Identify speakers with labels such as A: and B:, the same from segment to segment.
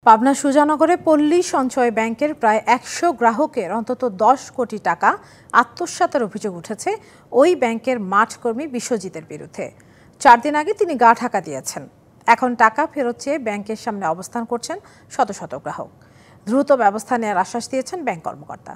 A: পাবনা সুজানগরে পল্লী সঞ্চয় ব্যাংকের প্রায় ১০০ গ্রাহকের অন্তত ১০ কোটি টাকা আত্মসাতের অভিযোগ উঠেছে ওই ব্যাংকের মাঠকর্মী বিশ্বজিতের বিরুদ্ধে। ৪ দিন আগে তিনি গা ঢাকা দিয়েছেন। এখন টাকা ফেরত চেয়ে ব্যাংকের সামনে অবস্থান করছেন শত শত গ্রাহক। দ্রুত ব্যবস্থা নেওয়ার আশ্বাস দিয়েছেন ব্যাংক কর্মকর্তা।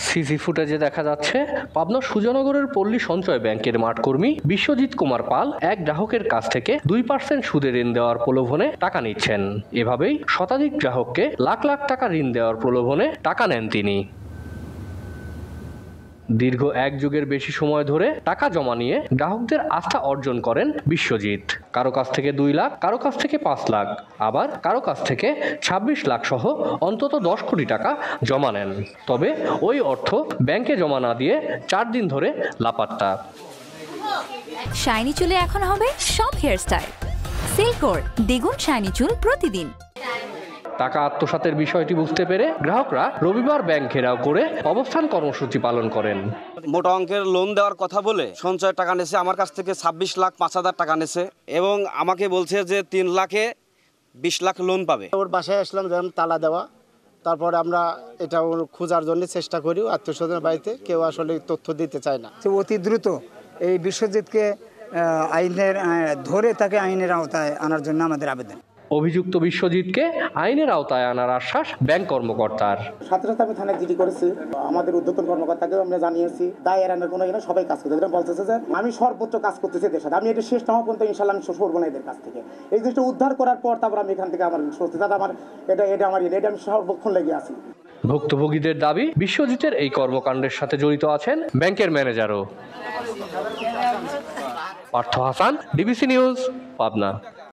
B: সিসি ফুটেজে দেখা যাচ্ছে পাবনা সুজানগরের পল্লী সঞ্চয় ব্যাংকের মাঠকর্মী বিশ্বজিৎ কুমার পাল এক গ্রাহকের কাছ থেকে 2% সুদে ঋণ দেওয়ার প্রলোভনে টাকা নিচ্ছেন। এভাবেই শতাধিক গ্রাহককে লাখ লাখ টাকা ঋণ দেওয়ার প্রলোভনে টাকা নেন তিনি। দীর্ঘ এক যুগের বেশি সময় ধরে টাকা জমা নিয়ে গ্রাহকদের আস্থা অর্জন করেন বিশ্বজিৎ। কারো কাছ থেকে 2 লাখ, কারো কাছ থেকে 5 লাখ, আবার কারো কাছ থেকে 26 লাখ সহ অন্তত 10 কোটি টাকা জমা নেন। তবে ওই অর্থ ব্যাংকে জমা না দিয়ে 4 দিন ধরে লাপাত্তা।
C: শাইনি চুলে এখন হবে সব হেয়ারস্টাইল। সিল্কোর দ্বিগুণ শাইনি চুল প্রতিদিন।
B: টাকা আত্মসাতের বিষয়টি বুঝতে পেরে গ্রাহকরা রবিবার ব্যাংক ঘেরাও করে অবস্থান কর্মসূচি পালন করেন।
D: মোটা অঙ্কের লোন দেওয়ার কথা বলে সঞ্চয় টাকা নেছে, আমার কাছ থেকে 26,05,000 টাকা নেছে এবং আমাকে বলছে যে 3 লাখে 20 লাখ লোন পাবে।
E: ওর বাসায় আসলাম, যেমন তালা দেওয়া, তারপর আমরা এটা খোঁজার জন্য চেষ্টা করি। আত্মীয়স্বজনের বাড়িতে কেউ আসলে তথ্য দিতে চায় না।
F: অতি দ্রুত এই বিশ্বজিৎকে আইনের ধরে তাকে আইনের আওতায় আনার জন্য আমাদের আবেদন।
B: অভিযুক্ত বিশ্বজিৎকে আইনের আওতায় আনার আশ্বাস ব্যাংক কর্মকর্তার।
G: সাথে সাথে আমি থানায় জিডি করেছি, আমাদের ঊর্ধ্বতন কর্মকর্তাকেও আমরা জানিয়েছি। দায় এড়ানোর কোনো সবাই কাজ করতে বলতেছে যে আমি সর্বোচ্চ কাজ করতেছি এদের সাথে, আমি এটা শেষ না হওয়া পর্যন্ত ইনশাল্লাহ আমি সরবো না এদের কাছ থেকে। এই জিনিসটা উদ্ধার করার পর তারপর আমি এখান থেকে আমার সত্যি দাদা আমার এটা আমি সর্বক্ষণ লেগে আছি।
B: ভুক্তভোগীদের দাবি, বিশ্বজিতের এই কর্মকাণ্ডের সাথে জড়িত আছেন ব্যাংকের ম্যানেজারও। Partha Hasan, DBC news, Pabna.